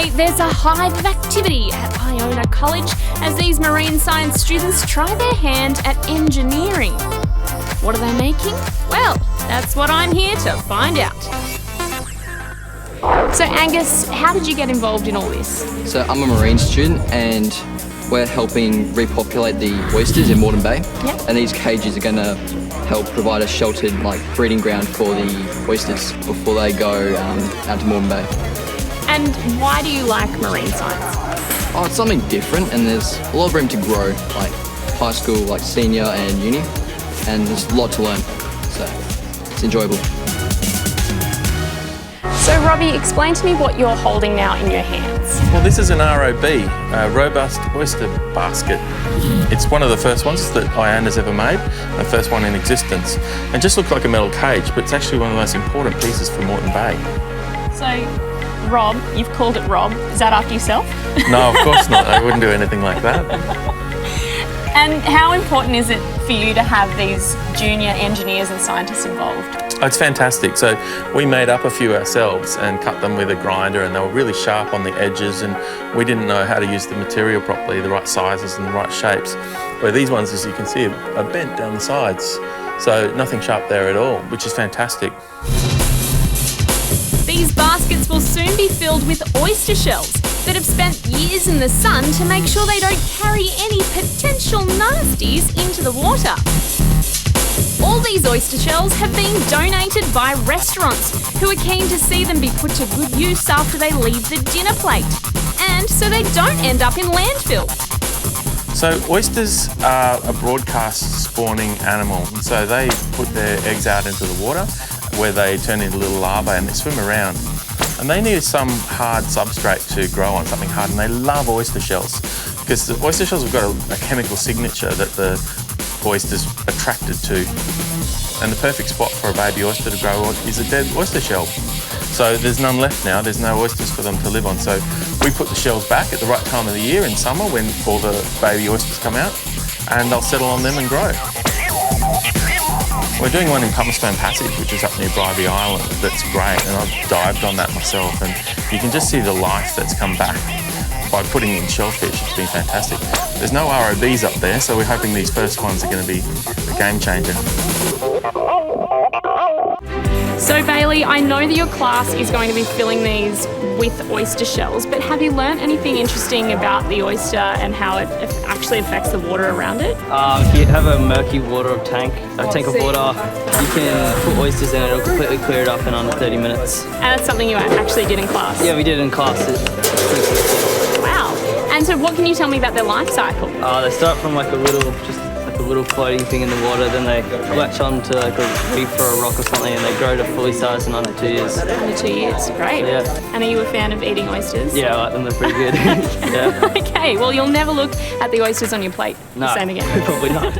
Today, there's a hive of activity at Iona College as these marine science students try their hand at engineering. What are they making? Well, that's what I'm here to find out. So Angus, how did you get involved in all this? So I'm a marine student and we're helping repopulate the oysters in Moreton Bay. Yep. And these cages are going to help provide a sheltered breeding ground for the oysters before they go out to Moreton Bay. And why do you like marine science? Oh, it's something different and there's a lot of room to grow, like high school, like senior and uni, and there's a lot to learn, so it's enjoyable. So Robbie, explain to me what you're holding now in your hands. Well, this is an R.O.B, a robust oyster basket. It's one of the first ones that Iona's ever made, the first one in existence. It just looks like a metal cage, but it's actually one of the most important pieces for Moreton Bay. So, Rob, you've called it Rob. Is that after yourself? No, of course not. I wouldn't do anything like that. And how important is it for you to have these junior engineers and scientists involved? Oh, it's fantastic. So we made up a few ourselves and cut them with a grinder, and they were really sharp on the edges, and we didn't know how to use the material properly, the right sizes and the right shapes. Where these ones, as you can see, are bent down the sides. So nothing sharp there at all, which is fantastic. These baskets will soon be filled with oyster shells that have spent years in the sun to make sure they don't carry any potential nasties into the water. All these oyster shells have been donated by restaurants who are keen to see them be put to good use after they leave the dinner plate, and so they don't end up in landfill. So oysters are a broadcast spawning animal, and so they put their eggs out into the water where they turn into little larvae and they swim around. And they need some hard substrate to grow on, something hard, and they love oyster shells because the oyster shells have got a chemical signature that the oyster's attracted to. And the perfect spot for a baby oyster to grow on is a dead oyster shell. So there's none left now, there's no oysters for them to live on. So we put the shells back at the right time of the year in summer when all the baby oysters come out, and they'll settle on them and grow. We're doing one in Pumicestown Passage, which is up near Bribey Island, that's great, and I've dived on that myself, and you can just see the life that's come back by putting in shellfish. It's been fantastic. There's no R.O.Bs up there, so we're hoping these first ones are going to be a game changer. So Bailey, I know that your class is going to be filling these with oyster shells, but have you learned anything interesting about the oyster and how it actually affects the water around it? If you have a murky tank of water, you can put oysters in it, it'll completely clear it up in under 30 minutes. And that's something you actually did in class? Yeah, we did it in class. Wow. And so what can you tell me about their life cycle? They start from like a little floating thing in the water, then they latch on to like a reef or a rock or something, and they grow to fully sized in under 2 years. Under 2 years, great. Yeah. And are you a fan of eating oysters? Yeah, I like them, they're pretty good. Yeah. Okay, well you'll never look at the oysters on your plate the same again. Probably not.